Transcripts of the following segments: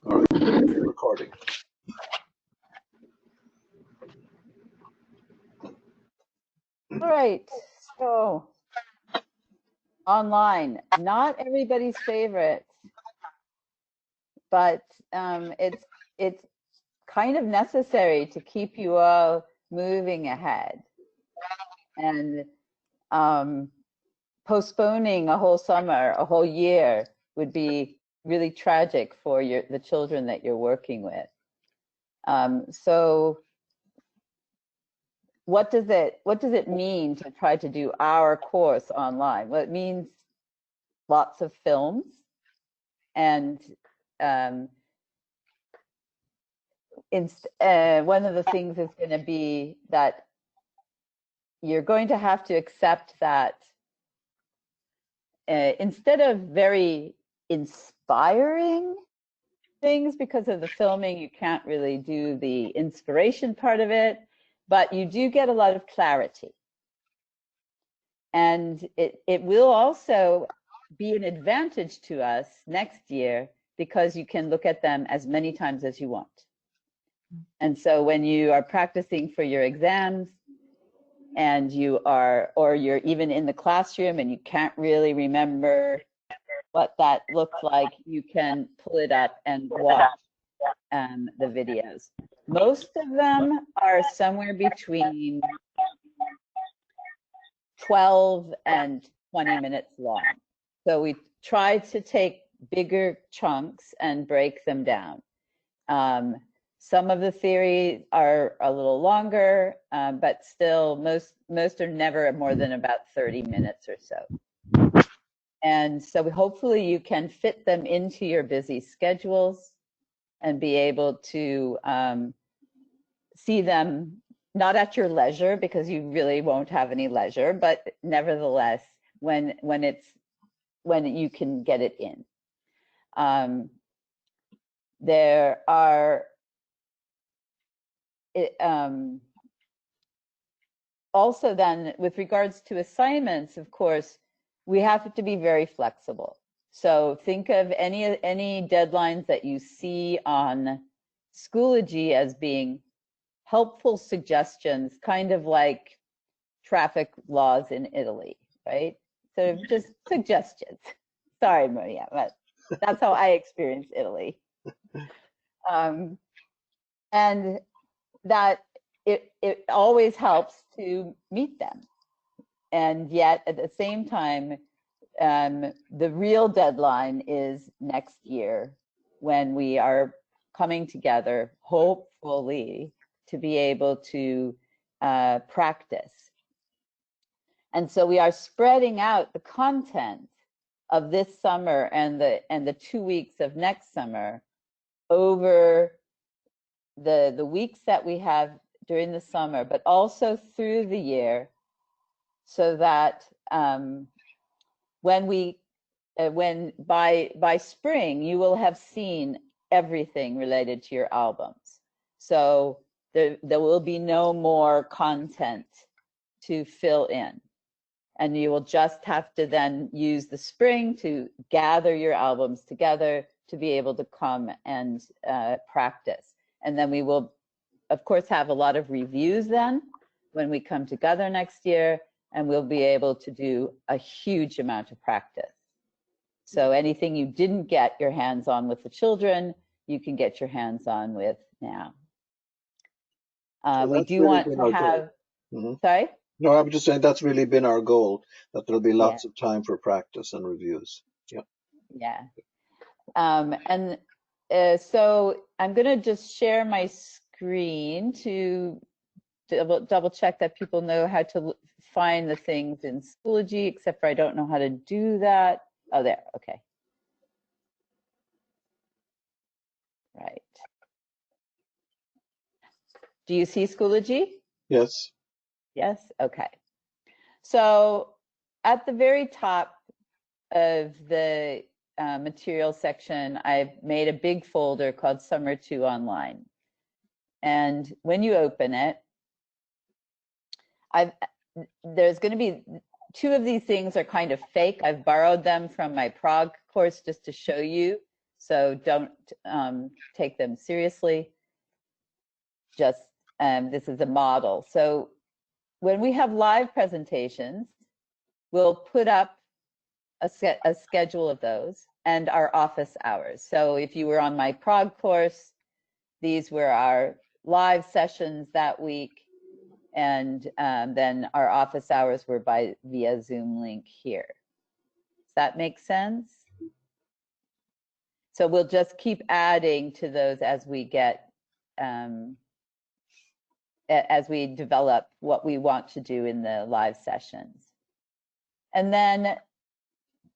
All right, recording. All right, so online, not everybody's favorite, but it's kind of necessary to keep you all moving ahead. And postponing a whole summer, a whole year would be really tragic for the children that you're working with. So what does it mean to try to do our course online? Well, it means lots of films, and one of the things is going to be that you're going to have to accept that instead of very inspiring things, because of the filming, you can't really do the inspiration part of it, but you do get a lot of clarity. And it will also be an advantage to us next year because you can look at them as many times as you want. And so when you are practicing for your exams and or you're even in the classroom and you can't really remember what that looked like, you can pull it up and watch the videos. Most of them are somewhere between 12 and 20 minutes long. So we try to take bigger chunks and break them down. Some of the theory are a little longer, but still most are never more than about 30 minutes or so. And so hopefully you can fit them into your busy schedules and be able to see them not at your leisure, because you really won't have any leisure, but nevertheless when you can get it in. There are also then with regards to assignments, of course, we have to be very flexible. So think of any deadlines that you see on Schoology as being helpful suggestions, kind of like traffic laws in Italy, right? So just suggestions. Sorry, Maria, but that's how I experienced Italy. And that it always helps to meet them. And yet at the same time, the real deadline is next year, when we are coming together, hopefully, to be able to practice. And so we are spreading out the content of this summer and the 2 weeks of next summer over the weeks that we have during the summer, but also through the year, so that when by spring you will have seen everything related to your albums. So there will be no more content to fill in, and you will just have to then use the spring to gather your albums together to be able to come and practice. And then we will, of course, have a lot of reviews then when we come together next year, and we'll be able to do a huge amount of practice. So anything you didn't get your hands on with the children, you can get your hands on with now. So we do want to have, sorry? No, I'm just saying that's really been our goal, that there'll be lots of time for practice and reviews. Yeah. Yeah. And so I'm going to just share my screen to double check that people know how to find the things in Schoology, except for I don't know how to do that. Oh, there, okay. Right. Do you see Schoology? Yes. Yes, okay. So at the very top of the material section, I've made a big folder called Summer 2 Online. And when you open it, there's going to be 2 of these things are kind of fake. I've borrowed them from my Prague course just to show you. So don't take them seriously. Just this is a model. So when we have live presentations, we'll put up a schedule of those and our office hours. So if you were on my Prague course, these were our live sessions that week. And then our office hours were via Zoom link here. Does that make sense? So we'll just keep adding to those as we get, as we develop what we want to do in the live sessions. And then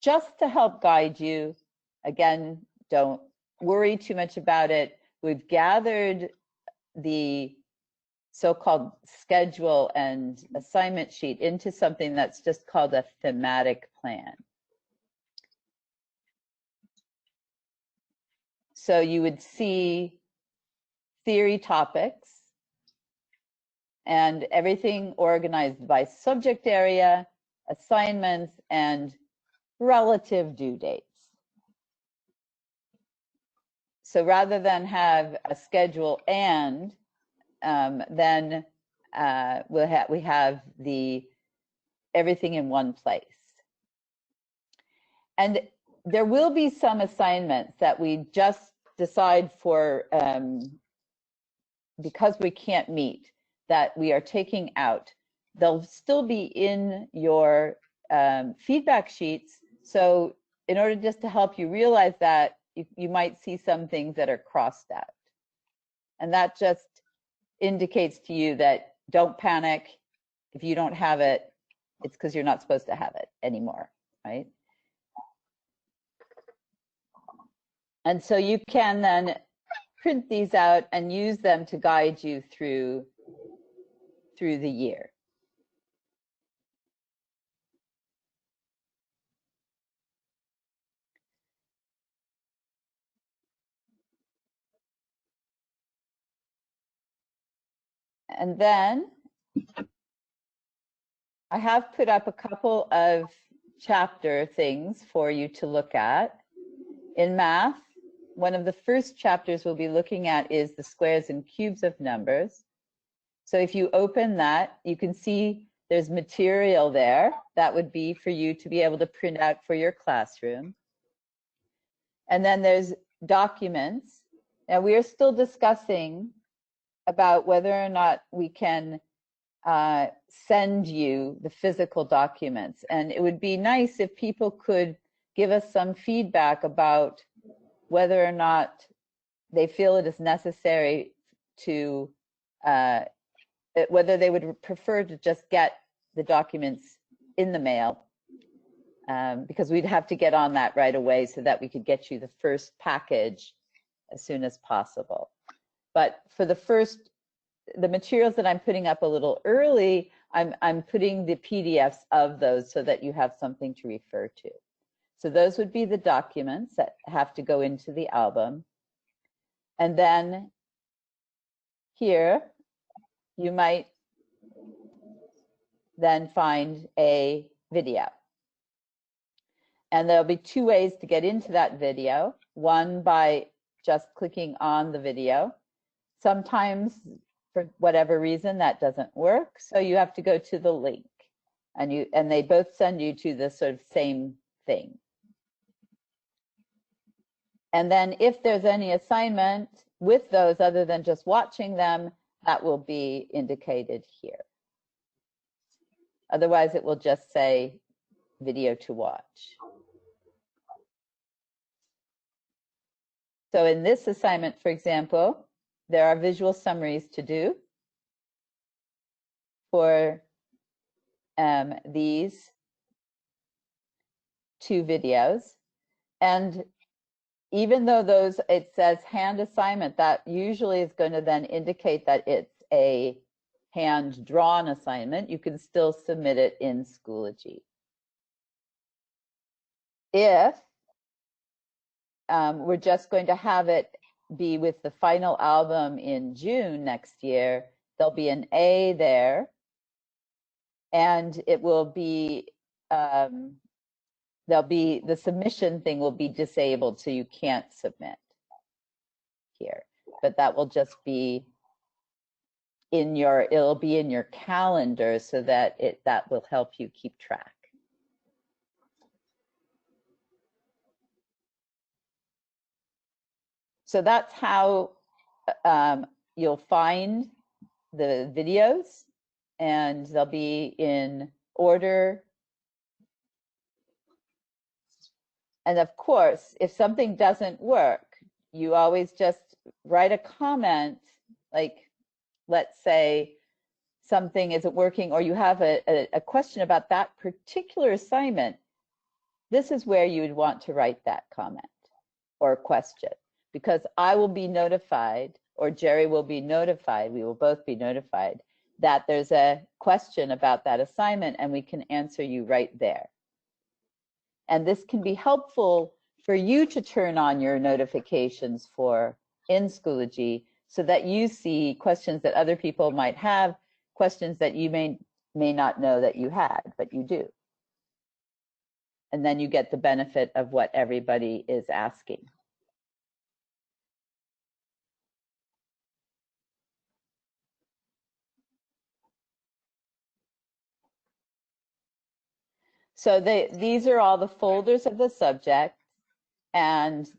just to help guide you, again, don't worry too much about it. We've gathered the so-called schedule and assignment sheet into something that's just called a thematic plan. So you would see theory topics and everything organized by subject area, assignments, and relative due dates. So rather than have a schedule and then we have everything in one place. And there will be some assignments that we just decide for, because we can't meet, that we are taking out. They'll still be in your feedback sheets. So in order just to help you realize that, you might see some things that are crossed out. And that just indicates to you that don't panic. If you don't have it, it's because you're not supposed to have it anymore, right? And so you can then print these out and use them to guide you through the year. And then I have put up a couple of chapter things for you to look at. In math, one of the first chapters we'll be looking at is the squares and cubes of numbers. So if you open that, you can see there's material there that would be for you to be able to print out for your classroom. And then there's documents. Now we are still discussing about whether or not we can send you the physical documents. And it would be nice if people could give us some feedback about whether or not they feel it is necessary to, whether they would prefer to just get the documents in the mail, because we'd have to get on that right away so that we could get you the first package as soon as possible. But for the materials that I'm putting up a little early, I'm putting the PDFs of those so that you have something to refer to. So those would be the documents that have to go into the album. And then here, you might then find a video. And there'll be two ways to get into that video. One by just clicking on the video. Sometimes, for whatever reason, that doesn't work. So you have to go to the link. And they both send you to the sort of same thing. And then if there's any assignment with those other than just watching them, that will be indicated here. Otherwise, it will just say video to watch. So in this assignment, for example, there are visual summaries to do for these two videos. And even though it says hand assignment, that usually is going to then indicate that it's a hand-drawn assignment. You can still submit it in Schoology. If we're just going to have it be with the final album in June next year, there'll be an A there, and it will be the submission thing will be disabled, so you can't submit here, but that will just be it'll be in your calendar so that that will help you keep track. So that's how you'll find the videos, and they'll be in order. And of course, if something doesn't work, you always just write a comment, like, let's say something isn't working, or you have a question about that particular assignment. This is where you would want to write that comment or question, because I will be notified, or Gerry will be notified, we will both be notified that there's a question about that assignment, and we can answer you right there. And this can be helpful for you to turn on your notifications for in Schoology, so that you see questions that other people might have, questions that you may not know that you had, but you do. And then you get the benefit of what everybody is asking. So these are all the folders of the subject, and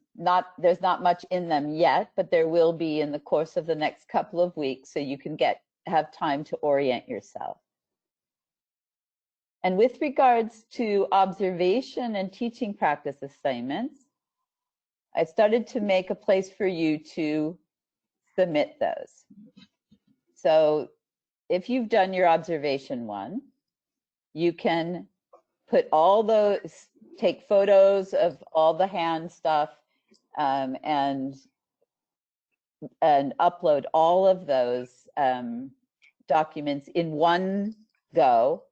there's not much in them yet, but there will be in the course of the next couple of weeks, so you can have time to orient yourself. And with regards to observation and teaching practice assignments, I started to make a place for you to submit those. So if you've done your observation one, you can put take photos of all the hand stuff, and upload all of those documents in one go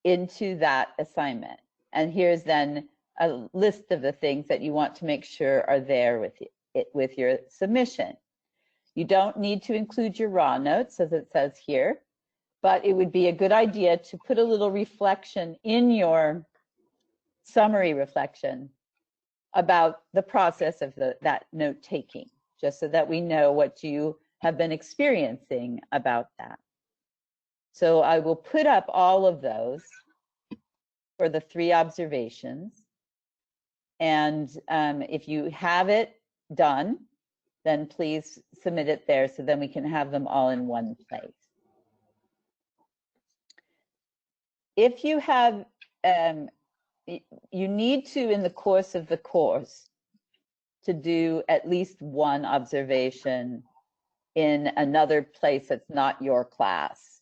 into that assignment. And here's then a list of the things that you want to make sure are there with your submission. You don't need to include your raw notes, as it says here, but it would be a good idea to put a little reflection in your summary reflection about the process of that note taking, just so that we know what you have been experiencing about that. So I will put up all of those for the 3 observations. And if you have it done, then please submit it there, so then we can have them all in one place. If you have, you need to, in the course of the course, to do at least one observation in another place that's not your class.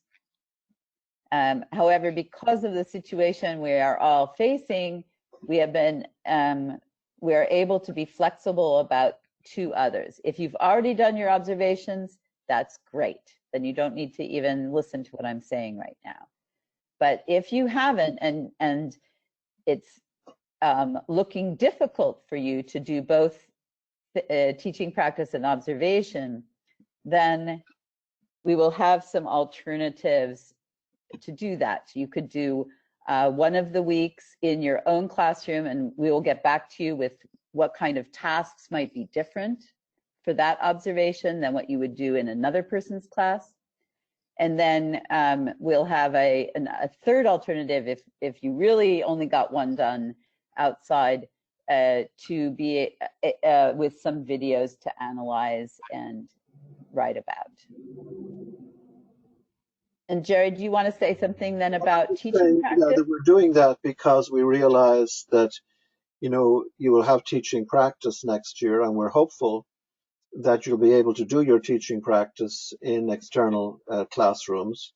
However, because of the situation we are all facing, we are able to be flexible about 2 others. If you've already done your observations, that's great. Then you don't need to even listen to what I'm saying right now. But if you haven't, and it's looking difficult for you to do both teaching practice and observation, then we will have some alternatives to do that. So you could do one of the weeks in your own classroom, and we will get back to you with what kind of tasks might be different for that observation than what you would do in another person's class. And then we'll have a third alternative if you really only got one done outside, to be with some videos to analyze and write about. And Gerry, do you want to say something then about teaching practice? Yeah, that we're doing that because we realize that, you know, you will have teaching practice next year, and we're hopeful that you'll be able to do your teaching practice in external classrooms.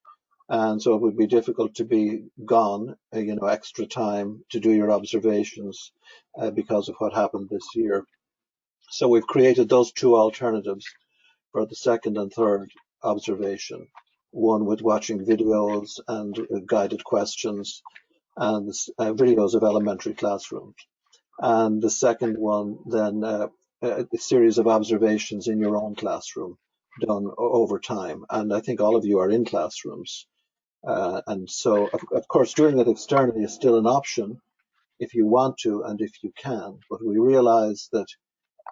And so it would be difficult to be gone, you know, extra time to do your observations because of what happened this year. So we've created those 2 alternatives for the second and third observation. One with watching videos and guided questions and videos of elementary classrooms. And the second one, then a series of observations in your own classroom done over time. And I think all of you are in classrooms. And so, of course, doing it externally is still an option, if you want to and if you can. But we realize that,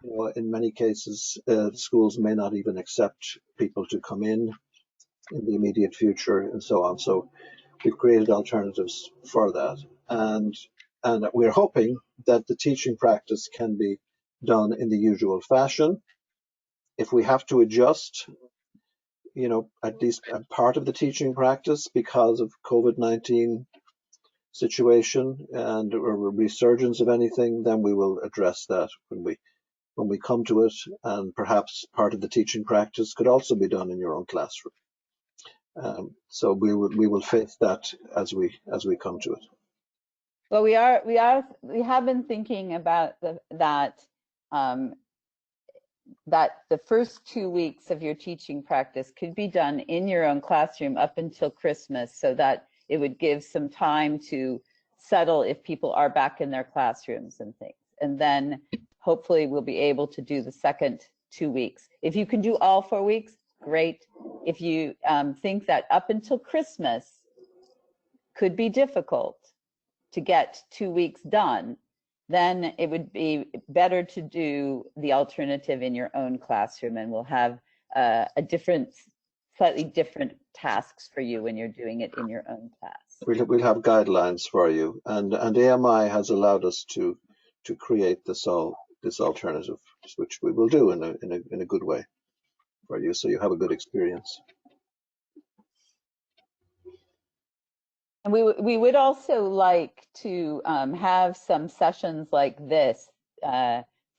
you know, in many cases, schools may not even accept people to come in the immediate future and so on. So we've created alternatives for that. And we're hoping that the teaching practice can be done in the usual fashion. If we have to adjust, you know, at least a part of the teaching practice because of COVID-19 situation and a resurgence of anything, then we will address that when we come to it. And perhaps part of the teaching practice could also be done in your own classroom. So we will face that as we come to it. Well, we have been thinking about that the first 2 weeks of your teaching practice could be done in your own classroom up until Christmas, so that it would give some time to settle if people are back in their classrooms and things. And then hopefully we'll be able to do the second 2 weeks. If you can do all 4 weeks, great. If you think that up until Christmas could be difficult to get 2 weeks done, then it would be better to do the alternative in your own classroom, and we'll have slightly different tasks for you when you're doing it in your own class. We'll have guidelines for you, and AMI has allowed us to create this alternative, which we will do in a good way for you, so you have a good experience. And we would also like to have some sessions like this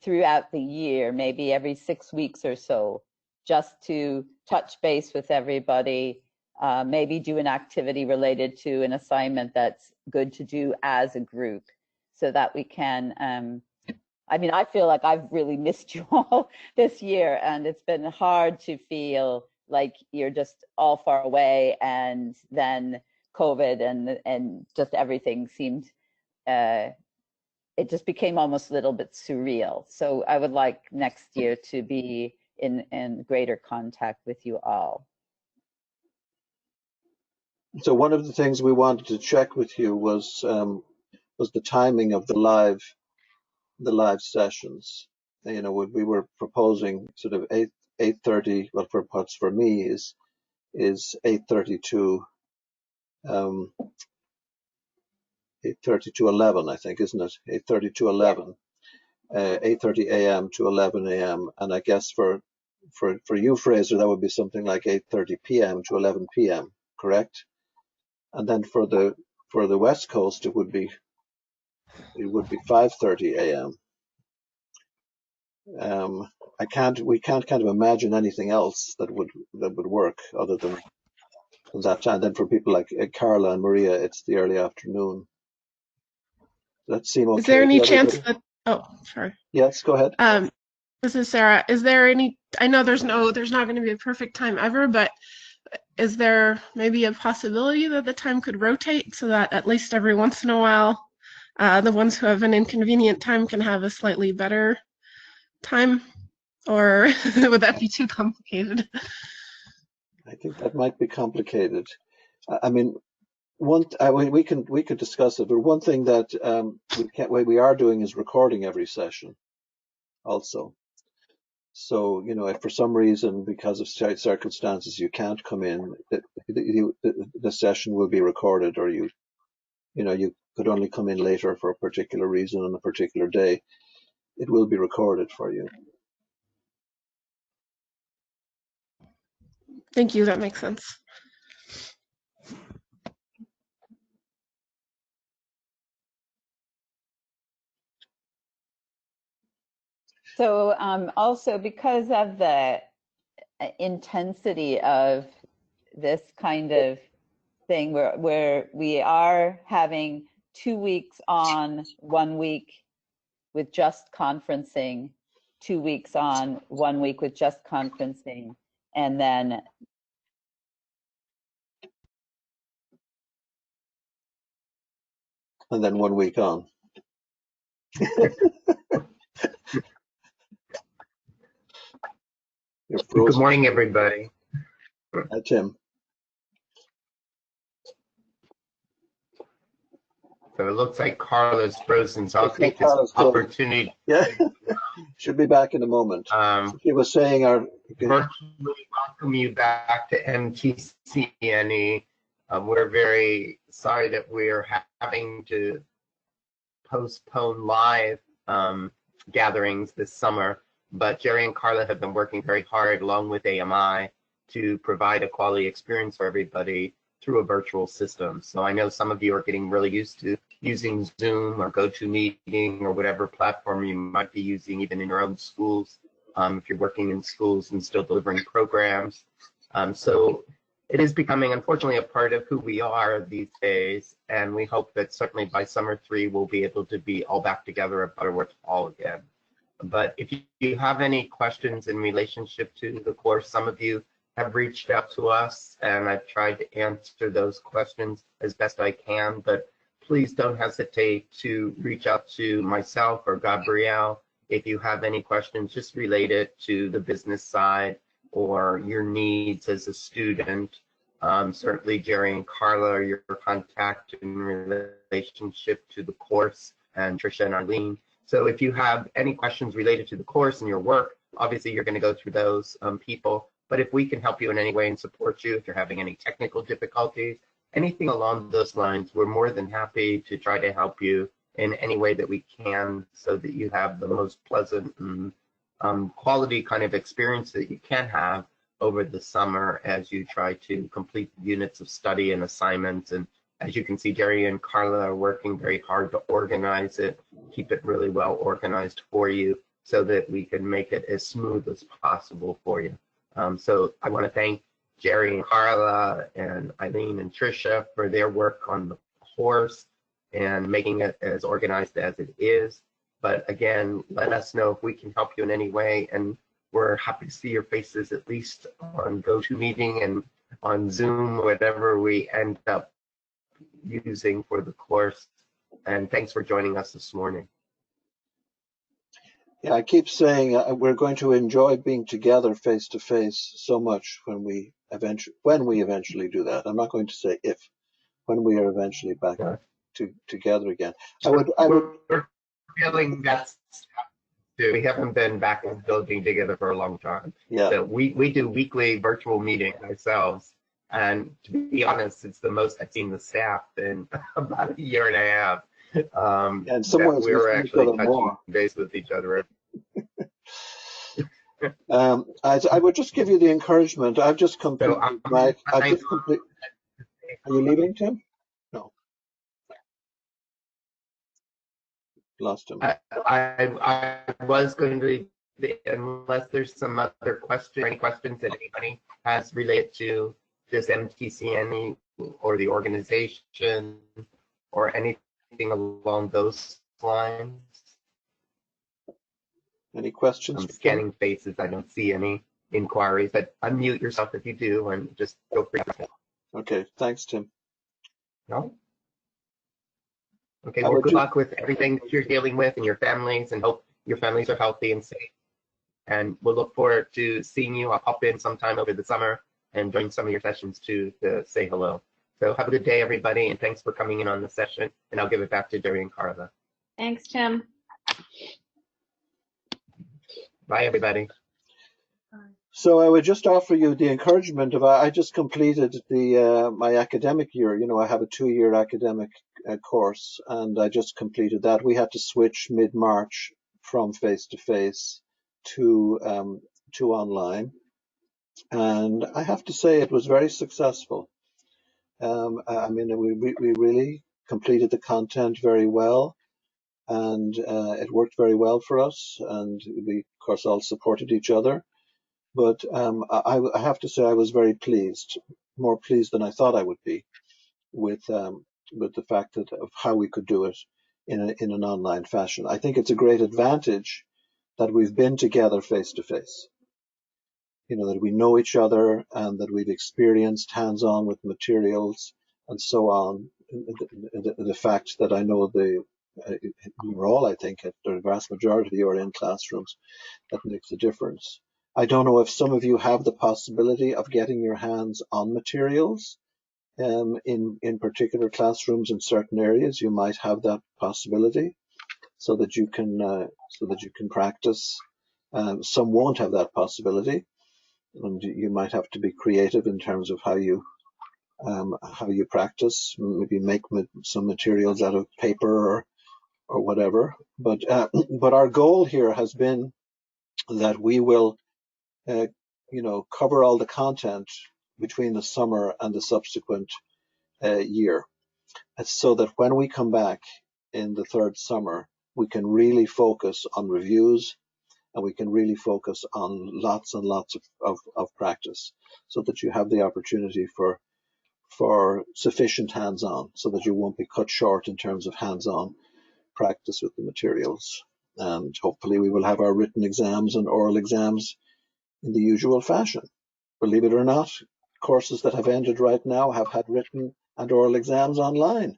throughout the year, maybe every 6 weeks or so, just to touch base with everybody, maybe do an activity related to an assignment that's good to do as a group, so that we can, I mean, I feel like I've really missed you all this year, and it's been hard to feel like you're just all far away, and then COVID and just everything seemed, it just became almost a little bit surreal. So I would like next year to be in greater contact with you all. So one of the things we wanted to check with you was the timing of the live sessions. You know, we were proposing sort of 8:30. Well, for me is 8:30 to 8:30 to 11, I think, isn't it? 8:30 to 11, 8:30 a.m. to 11 a.m. And I guess for you, Fraser, that would be something like 8:30 p.m. to 11 p.m. Correct? And then for the West Coast, it would be 5:30 a.m. We can't kind of imagine anything else that would work other than that time. Then for people like Carla and Maria, it's the early afternoon. Does that seem okay? Is there any chance that? Oh, sorry. Yes, go ahead. This is Sarah. Is there any? I know there's not going to be a perfect time ever, but is there maybe a possibility that the time could rotate so that at least every once in a while, the ones who have an inconvenient time can have a slightly better time, or would that be too complicated? I think that might be complicated. I mean, we could discuss it, but one thing that we are doing is recording every session also. So, you know, if for some reason, because of circumstances, you can't come in, the session will be recorded, or you could only come in later for a particular reason on a particular day. It will be recorded for you. Thank you. That makes sense. So also, because of the intensity of this kind of thing, where we are having 2 weeks on, 1 week with just conferencing, 2 weeks on, 1 week with just conferencing, and then And then 1 week on. Good morning, everybody. Tim. So it looks like Carla's frozen, so I'll Looks like take this Carla's closed. opportunity Yeah, should be back in a moment. to She was saying virtually welcome you back to MTCNE. We're very sorry that we're having to postpone live gatherings this summer, but Gerry and Carla have been working very hard along with AMI to provide a quality experience for everybody through a virtual system. So I know some of you are getting really used to using Zoom or GoToMeeting or whatever platform you might be using even in your own schools, if you're working in schools and still delivering programs. So it is becoming, unfortunately, a part of who we are these days, and we hope that certainly by summer 3 we'll be able to be all back together at Butterworth Hall again. But if you have any questions in relationship to the course, some of you have reached out to us, and I've tried to answer those questions as best I can, but please don't hesitate to reach out to myself or Gabrielle if you have any questions just related to the business side or your needs as a student. Certainly Gerry and Carla are your contact in relationship to the course, and Tricia and Arlene. So if you have any questions related to the course and your work, obviously you're going to go through those people. But if we can help you in any way and support you, if you're having any technical difficulties, anything along those lines, we're more than happy to try to help you in any way that we can so that you have the most pleasant and quality kind of experience that you can have over the summer as you try to complete units of study and assignments. And as you can see, Gerry and Carla are working very hard to organize it, keep it really well organized for you so that we can make it as smooth as possible for you. So I want to thank Gerry and Carla and Eileen and Tricia for their work on the course and making it as organized as it is. But again, let us know if we can help you in any way, and we're happy to see your faces at least on GoToMeeting and on Zoom, whatever we end up using for the course. And thanks for joining us this morning. Yeah, I keep saying we're going to enjoy being together face to face so much when we eventually do that. I'm not going to say if, when we are eventually back together again. I would. We're feeling that's we haven't been back in the building together for a long time. Yeah. So we do weekly virtual meetings ourselves, and to be honest, it's the most I've seen the staff in about a year and a half. And some ways we're actually touching more base with each other. I would just give you the encouragement. I've just completed Are you leaving, Tim? No. Lost him. I was going to, unless there's some other question, any questions that anybody has related to this MTCNE or the organization or anything along those lines. Any questions? I'm scanning faces. I don't see any inquiries, but unmute yourself if you do and just feel free to. Okay, thanks, Tim. No? Okay, well, good luck with everything that you're dealing with and your families, and hope your families are healthy and safe. And we'll look forward to seeing you. I'll pop in sometime over the summer and join some of your sessions too to say hello. So have a good day, everybody, and thanks for coming in on the session. And I'll give it back to Gerry and Carla. Thanks, Tim. Bye, everybody. So I would just offer you the encouragement of I just completed the my academic year. You know, I have a 2-year academic course, and I just completed that. We had to switch mid-March from face-to-face to online, and I have to say it was very successful. I mean, we really completed the content very well, and it worked very well for us, and we of course all supported each other. But I have to say I was very pleased, more pleased than I thought I would be, with the fact that of how we could do it in an online fashion. I think it's a great advantage that we've been together face to face. You know, that we know each other and that we've experienced hands-on with materials and so on. The fact that I know we're all, I think, the vast majority of you are in classrooms, that makes a difference. I don't know if some of you have the possibility of getting your hands on materials in particular classrooms in certain areas, you might have that possibility, so that you can practice. Some won't have that possibility, and you might have to be creative in terms of how you practice. Maybe make some materials out of paper or whatever. But but our goal here has been that we will cover all the content between the summer and the subsequent year, so that when we come back in the third summer, we can really focus on reviews, and we can really focus on lots and lots of practice, so that you have the opportunity for sufficient hands-on, so that you won't be cut short in terms of hands-on practice with the materials. And hopefully we will have our written exams and oral exams in the usual fashion. Believe it or not, courses that have ended right now have had written and oral exams online.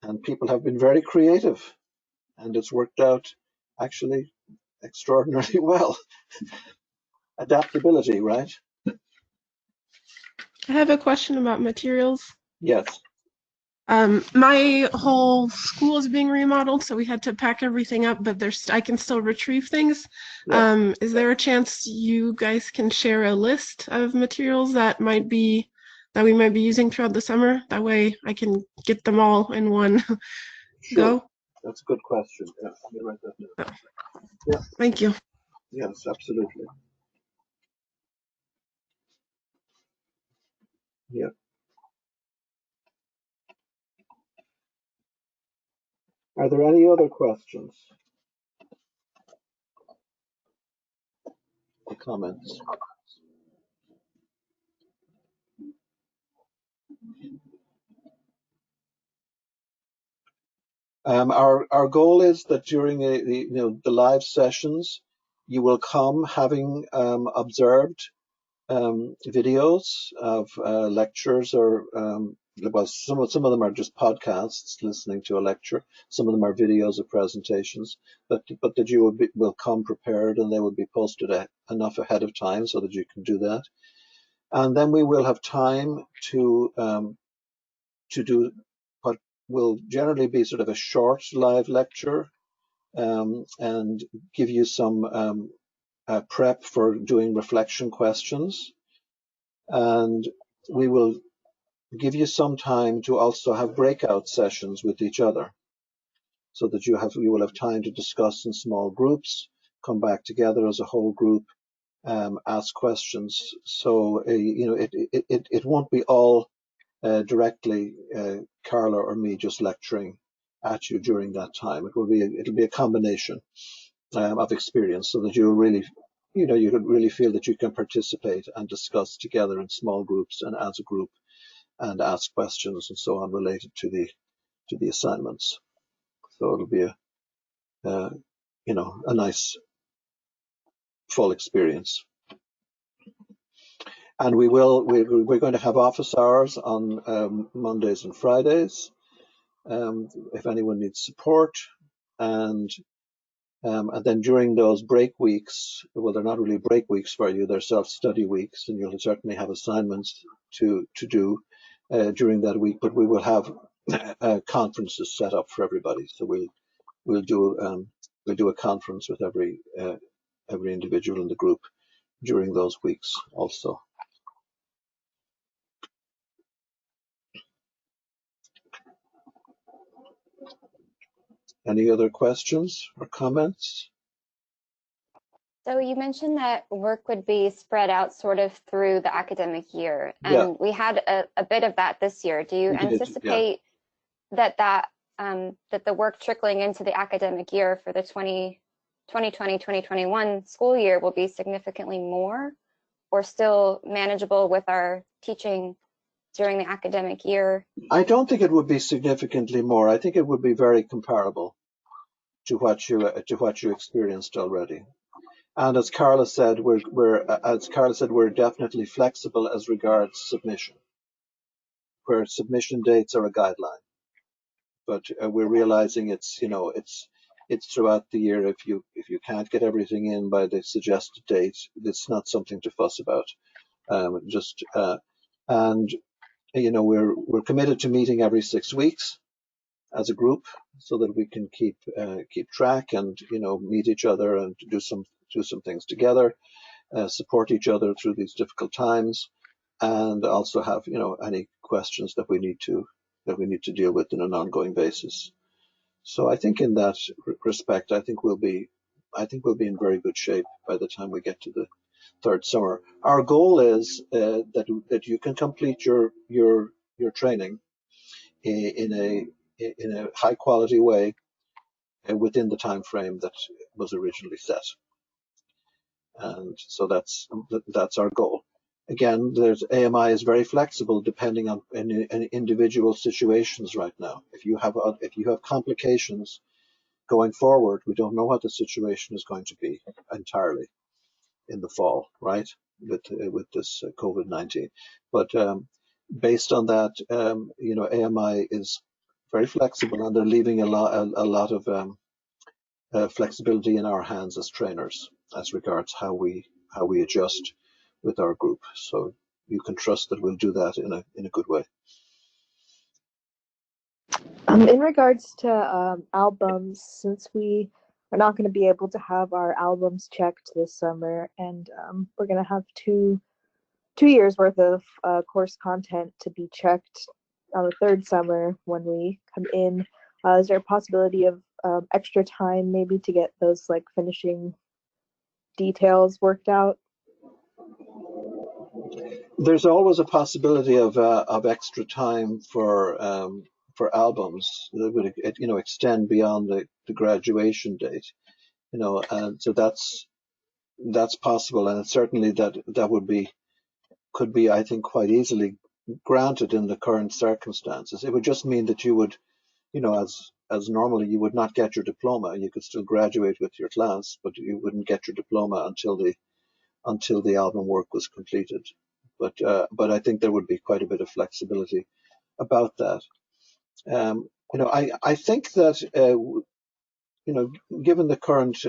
And people have been very creative, and it's worked out actually extraordinarily well. Adaptability, right? I have a question about materials. Yes. My whole school is being remodeled, so we had to pack everything up, but I can still retrieve things. Yes. Is there a chance you guys can share a list of materials that we might be using throughout the summer? That way I can get them all in one Sure. go. That's a good question. Yeah, let me write that down. Yeah. Thank you. Yes, absolutely. Yeah. Are there any other questions or comments? Our goal is that during the live sessions, you will come having observed videos of lectures, or well, some of them are just podcasts listening to a lecture. Some of them are videos of presentations, but that you will come prepared, and they will be posted enough ahead of time so that you can do that. And then we will have time to do what will generally be sort of a short live lecture, and give you some prep for doing reflection questions. And we will give you some time to also have breakout sessions with each other, so that you will have time to discuss in small groups, come back together as a whole group, ask questions. So it won't be all directly Carla or me just lecturing at you during that time. It'll be a combination of experience, so that you could really feel that you can participate and discuss together in small groups and as a group, and ask questions and so on related to the assignments. So it'll be a nice full experience. And we're going to have office hours on Mondays and Fridays, if anyone needs support. And then during those break weeks, well, they're not really break weeks for you, they're self-study weeks, and you'll certainly have assignments to do during that week. But we will have conferences set up for everybody. So we'll do a conference with every individual in the group during those weeks also. Any other questions or comments? So you mentioned that work would be spread out sort of through the academic year, and Yeah. we had a bit of that this year. Do you anticipate that the work trickling into the academic year for the 2020-2021 school year will be significantly more, or still manageable with our teaching during the academic year? I don't think it would be significantly more. I think it would be very comparable to what you experienced already. And as Carla said, we're definitely flexible as regards submission, where submission dates are a guideline. But we're realizing it's throughout the year. If you can't get everything in by the suggested date, it's not something to fuss about. And we're committed to meeting every 6 weeks as a group, so that we can keep track and meet each other and do some things together, support each other through these difficult times, and also have any questions that we need to deal with on an ongoing basis. So I think in that respect, I think we'll be in very good shape by the time we get to the third summer. Our goal is that you can complete your training in a high quality way within the time frame that was originally set. And so that's our goal. Again, AMI is very flexible depending on individual situations right now. If you have complications going forward, we don't know what the situation is going to be entirely in the fall, right? With this COVID-19, but based on that, AMI is very flexible, and they're leaving a lot of flexibility in our hands as trainers as regards how we adjust with our group. So you can trust that we'll do that in a good way. In regards to albums, since we are not going to be able to have our albums checked this summer, and we're going to have two years worth of course content to be checked on the third summer when we come in, is there a possibility of extra time maybe to get those like finishing details worked out? There's always a possibility of extra time for albums that would extend beyond the graduation date, and so that's possible, and certainly that could be, I think, quite easily granted in the current circumstances. It would just mean that you would, as normally you would not get your diploma. You could still graduate with your class, but you wouldn't get your diploma until the album work was completed. But I think there would be quite a bit of flexibility about that. I think that given the current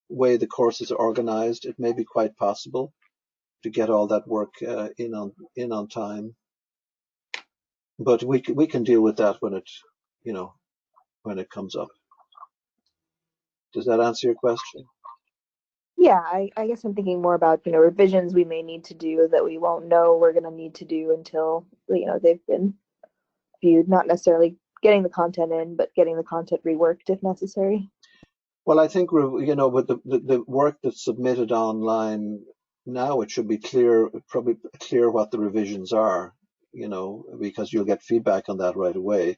way the course is organized, it may be quite possible to get all that work in on time. But we can deal with that when it comes up. Does that answer your question? Yeah, I guess I'm thinking more about revisions we may need to do that we won't know we're going to need to do until they've been viewed. Not necessarily getting the content in, but getting the content reworked if necessary. Well, I think with the work that's submitted online now, it should be probably clear what the revisions are, because you'll get feedback on that right away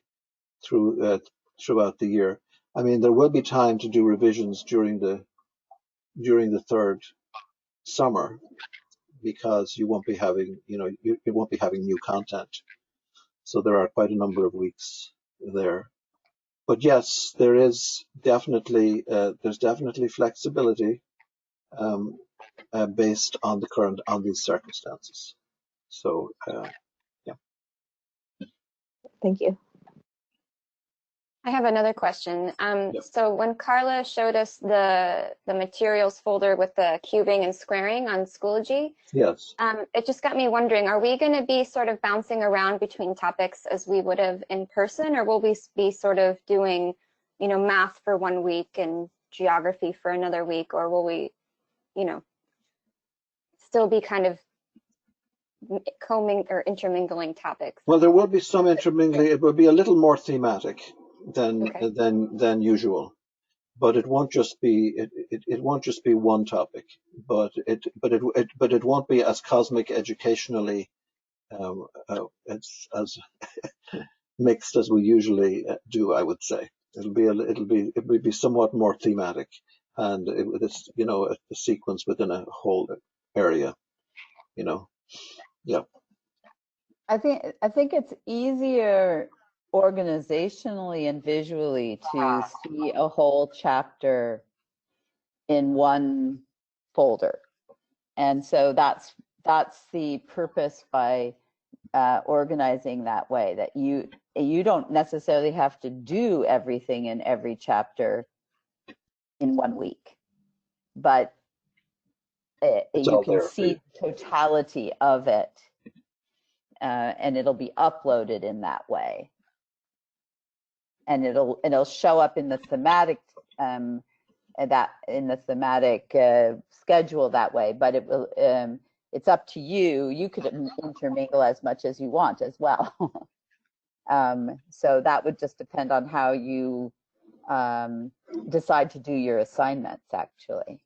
throughout the year. I mean, there will be time to do revisions during the third summer, because you won't be having you won't be having new content, so there are quite a number of weeks there. But yes, there's definitely flexibility based on these circumstances. So yeah. Thank you. I have another question. Yep. So when Carla showed us the materials folder with the cubing and squaring on Schoology, Yes. it just got me wondering, are we going to be sort of bouncing around between topics as we would have in person, or will we be sort of doing, math for 1 week and geography for another week, or will we, still be kind of combing or intermingling topics? Well, there will be some intermingling. It will be a little more thematic than usual, but it won't just be it won't just be one topic, but it won't be as cosmic educationally as mixed as we usually do. I would say it will be somewhat more thematic, and it's a sequence within a whole area. Yeah. I think it's easier organizationally and visually to see a whole chapter in one folder. And so that's the purpose by organizing that way, that you don't necessarily have to do everything in every chapter in 1 week, but you can see the totality of it and it'll be uploaded in that way. And it'll show up in the thematic schedule that way. But it will. It's up to you. You could intermingle as much as you want as well. So that would just depend on how you decide to do your assignments, actually,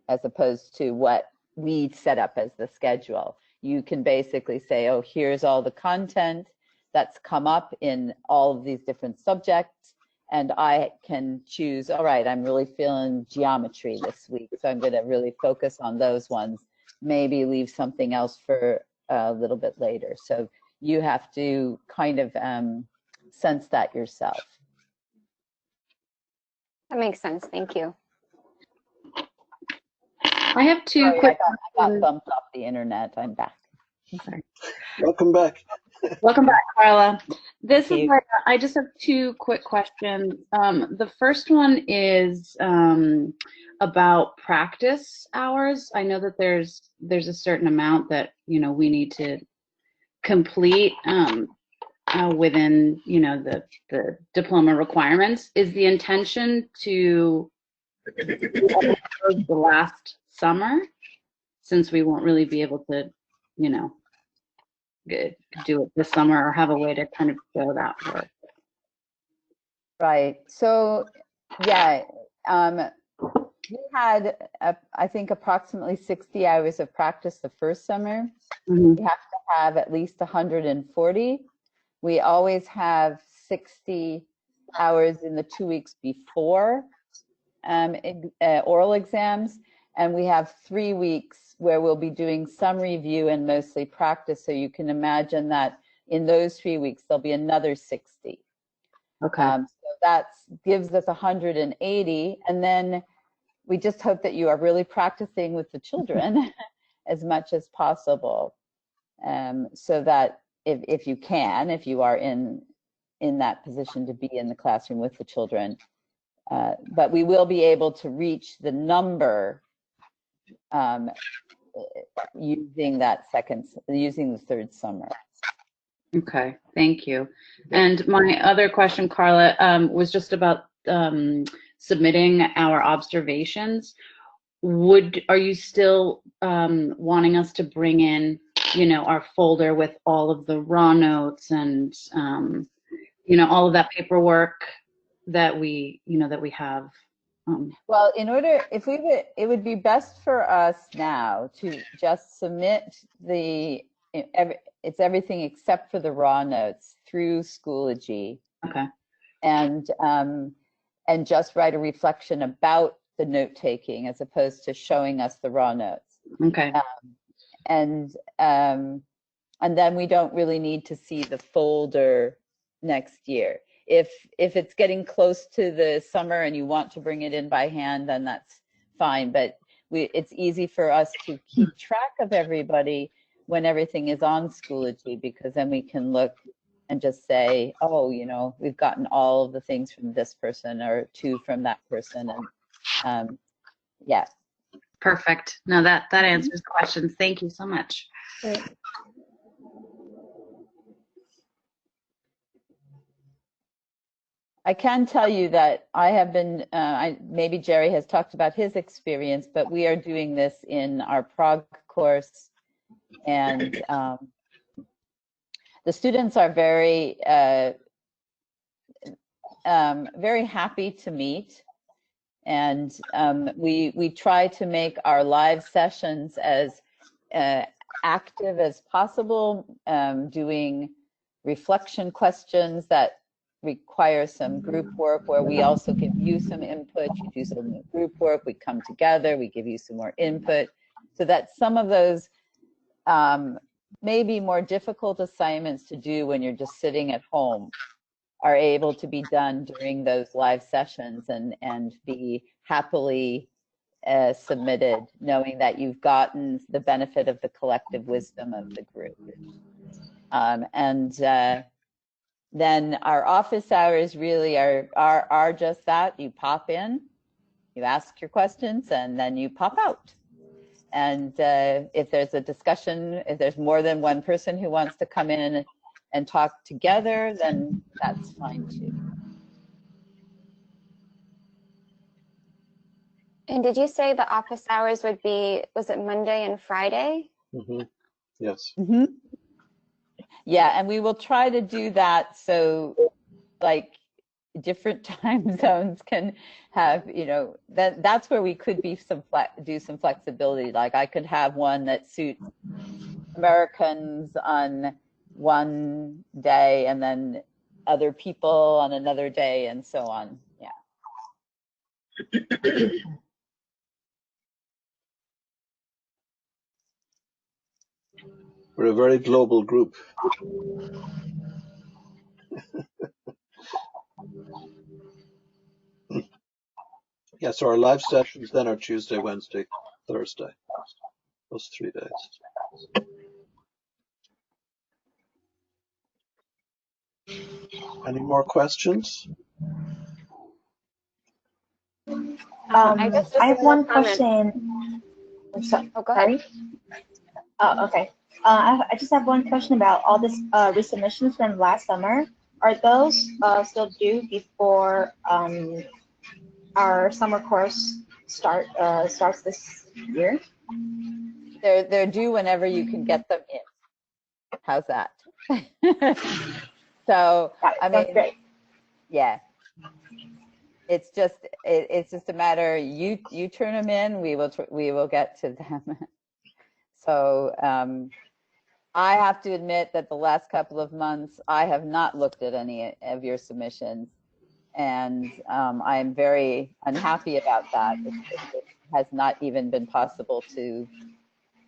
as opposed to what we set up as the schedule. You can basically say, oh, here's all the content that's come up in all of these different subjects, and I can choose, all right, I'm really feeling geometry this week, so I'm going to really focus on those ones, maybe leave something else for a little bit later. So you have to kind of sense that yourself. That makes sense. Thank you. I have two Sorry, quick I got bumped off the internet. I'm back. Sorry. Welcome back. Welcome back, Carla. This Thank is you. like, I just have two quick questions. The first one is about practice hours. I know that there's a certain amount that we need to complete within the diploma requirements. Is the intention to do the last summer, since we won't really be able to do it this summer, or have a way to kind of show that work? Right. So, yeah, we had, I think, approximately 60 hours of practice the first summer. Mm-hmm. We have to have at least 140. We always have 60 hours in the 2 weeks before oral exams, and we have 3 weeks where we'll be doing some review and mostly practice. So you can imagine that in those 3 weeks, there'll be another 60. Okay. So that gives us 180. And then we just hope that you are really practicing with the children as much as possible. So that if you can, if you are in that position to be in the classroom with the children, but we will be able to reach the number using the third summer. Okay, thank you. And my other question, Carla, was just about submitting our observations. Are you still wanting us to bring in, our folder with all of the raw notes and, all of that paperwork that we have? Well, it would be best for us now to just submit it's everything except for the raw notes through Schoology. Okay. And just write a reflection about the note taking as opposed to showing us the raw notes. Okay. And then we don't really need to see the folder next year. If it's getting close to the summer and you want to bring it in by hand, then that's fine. But it's easy for us to keep track of everybody when everything is on Schoology, because then we can look and just say, oh, we've gotten all of the things from this person or 2 from that person. And yeah. Perfect. No, that answers the questions. Thank you so much. Great. I can tell you that I have been, maybe Gerry has talked about his experience, but we are doing this in our Prague course. And the students are very, very happy to meet. And we try to make our live sessions as active as possible, doing reflection questions that require some group work, where we also give you some input. You do some group work, we come together, we give you some more input, so that some of those maybe more difficult assignments to do when you're just sitting at home are able to be done during those live sessions and be happily submitted, knowing that you've gotten the benefit of the collective wisdom of the group. Then our office hours really are just that. You pop in, you ask your questions, and then you pop out. And if there's a discussion, if there's more than one person who wants to come in and talk together, then that's fine too. And did you say the office hours would be, was it Monday and Friday? Mm-hmm. Yes. Mm-hmm. Yeah, and we will try to do that so like different time zones can have, you know, that's where we could be do some flexibility. Like I could have one that suits Americans on one day and then other people on another day and so on. Yeah. We're a very global group. Yeah, so our live sessions then are Tuesday, Wednesday, Thursday. Those 3 days. Any more questions? I have one comment. question. Oh, go ahead. Oh, okay. I just have one question about all this resubmissions from last summer. Are those still due before our summer course starts this year? They're due whenever you can get them in. How's that? So, I mean, great. yeah. It's just a matter, you turn them in, we will get to them. So I have to admit that the last couple of months I have not looked at any of your submissions, and I am very unhappy about that. It has not even been possible to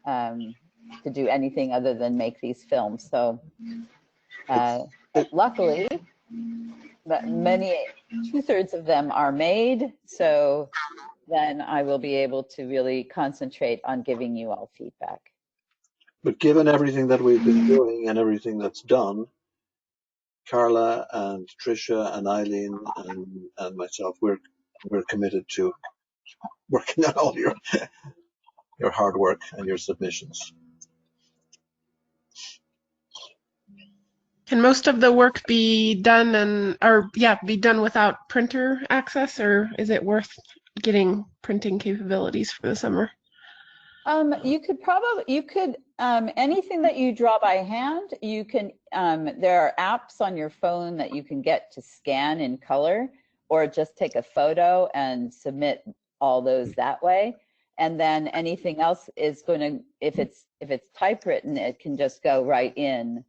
do anything other than make these films. So luckily, but 2/3 of them are made, so then I will be able to really concentrate on giving you all feedback. But given everything that we've been doing and everything that's done, Carla and Tricia and Eileen and myself, we're committed to working on all your hard work and your submissions. Can most of the work be done be done without printer access, or is it worth getting printing capabilities for the summer? You could anything that you draw by hand, you can, there are apps on your phone that you can get to scan in color, or just take a photo and submit all those that way. And then anything else is going to, if it's typewritten, it can just go right in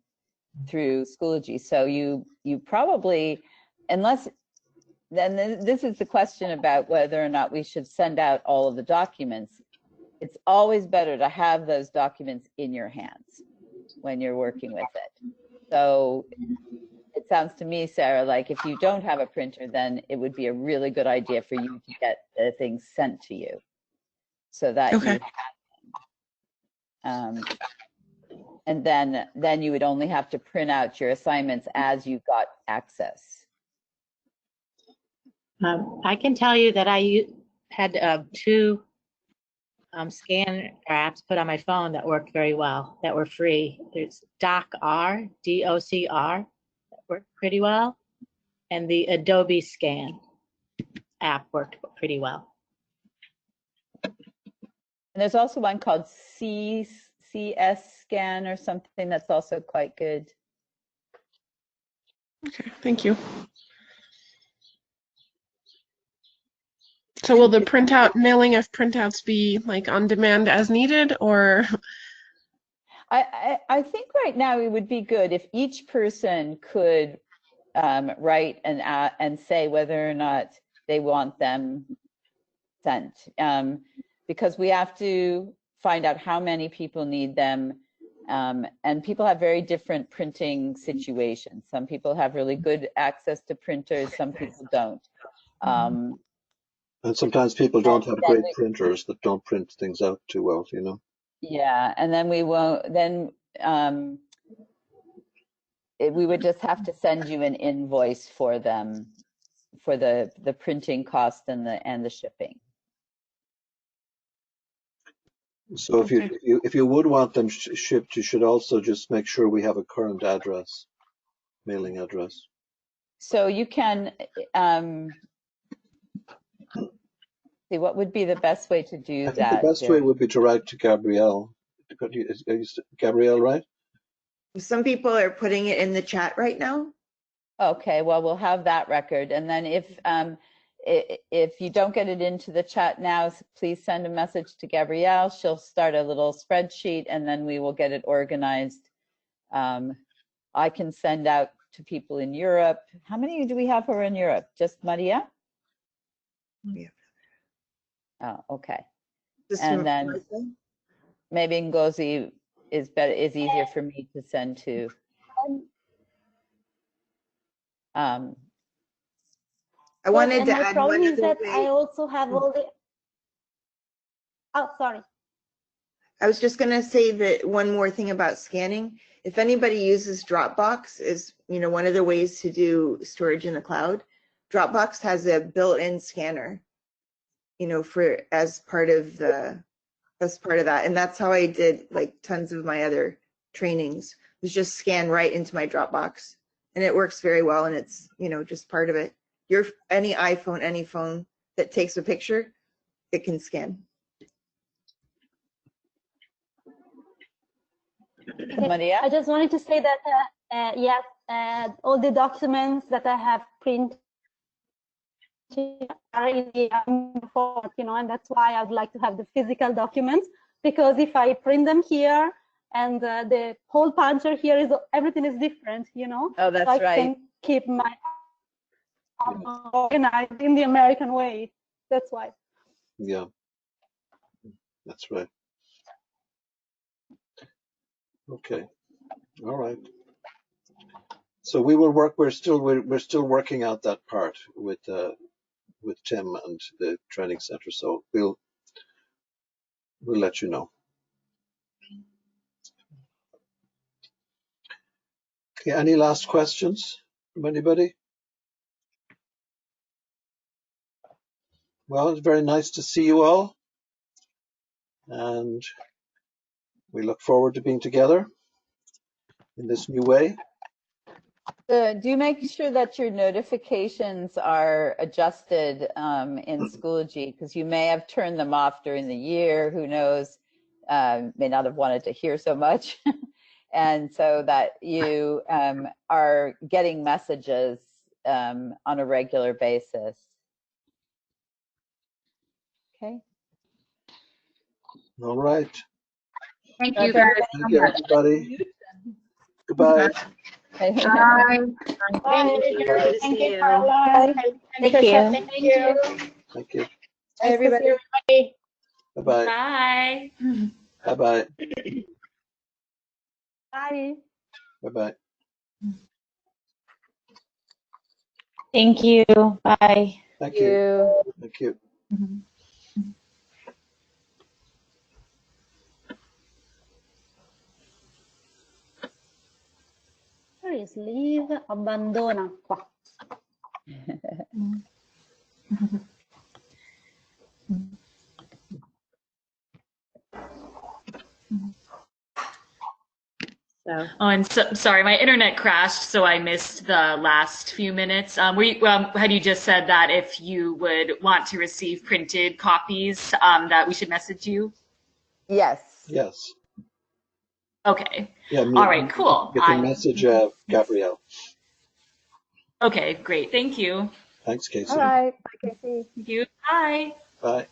through Schoology. So you probably, unless, then this is the question about whether or not we should send out all of the documents. It's always better to have those documents in your hands when you're working with it. So it sounds to me, Sarah, like if you don't have a printer, then it would be a really good idea for you to get the things sent to you so that Okay. you have, and then you would only have to print out your assignments as you got access. I can tell you that I had 2 scan apps put on my phone that worked very well, that were free. There's DocR, DOCR, that worked pretty well, and the Adobe Scan app worked pretty well. And there's also one called CS Scan or something that's also quite good. Okay, thank you. So will the mailing of printouts be like on demand as needed, or? I think right now it would be good if each person could write and say whether or not they want them sent, because we have to find out how many people need them, and people have very different printing situations. Some people have really good access to printers, some people don't. And sometimes people don't have great printers that don't print things out too well, you know. Yeah, and then we won't. Then we would just have to send you an invoice for them, for the printing cost and the shipping. So Okay. if you would want them shipped, you should also just make sure we have a current address, mailing address. So you can, see, what would be the best way to do I think the that, best way Jerry? would be to write to Gabrielle. Is Gabrielle right? Some people are putting it in the chat right now. Okay, well, we'll have that record. And then if you don't get it into the chat now, please send a message to Gabrielle. She'll start a little spreadsheet and then we will get it organized. I can send out to people in Europe. How many do we have who are in Europe? Just Maria? Yeah. Oh, okay. Just And then Melissa? maybe Ngozi is easier for me to send to. I But wanted to my add problem one is other that I way. also have all the. Oh, sorry. I was just going to say that one more thing about scanning. If anybody uses Dropbox, is one of the ways to do storage in the cloud. Dropbox has a built-in scanner, for as part of that, and that's how I did like tons of my other trainings. Was just scan right into my Dropbox, and it works very well. And it's just part of it. Any iPhone, any phone that takes a picture, it can scan. Maria? I just wanted to say that yes, all the documents that I have printed are in the format, and that's why I'd like to have the physical documents, because if I print them here and the hole puncher here is everything is different, Oh, that's so I right. can keep my organized in the American way. That's why. Yeah, that's right. Okay, all right. So we will work. We're still working out that part with Tim and the training center. So we'll let you know. Okay, any last questions from anybody? Well, it's very nice to see you all, and we look forward to being together in this new way. Do you make sure that your notifications are adjusted in Schoology? Because you may have turned them off during the year. Who knows? May not have wanted to hear so much. And so that you are getting messages on a regular basis. Okay. All right. Thank So you if guys everybody Thank so you, much. everybody. Goodbye. Bye. Bye. Good to Thank see you, you. Carla. Thank you. Thank you. Thank you. Nice to see everybody. Bye-bye. Bye. Bye-bye. Bye. Bye-bye. Thank you. Bye. Thank you. Thank you. Where is leave? Abbandona qua. So Oh, and sorry, my internet crashed, so I missed the last few minutes. Had you just said that if you would want to receive printed copies, that we should message you? Yes. Yes. Okay. Yeah, All right, cool. you can message Gabrielle. Okay, great. Thank you. Thanks, Casey. All right. Bye, Casey. Thank you. Bye. Bye.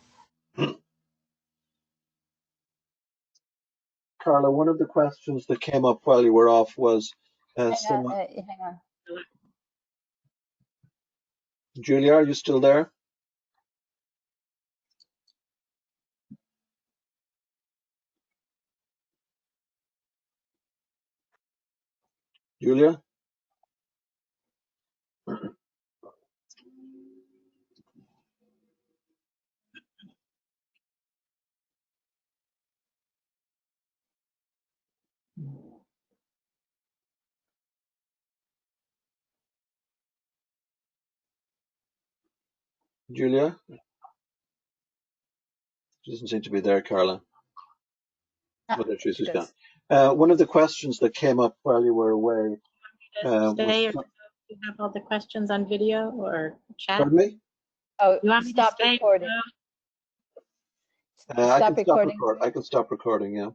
Carla, one of the questions that came up while you were off was, Hang on. Julia, are you still there? Julia? Julia? She doesn't seem to be there, Carla. Mother Teresa's Good. gone. One of the questions that came up while you were away was, Stay, or you have all the questions on video or chat? pardon me? Oh, You want me to stop stay? recording. I Stop can stop recording. I can stop recording, yeah.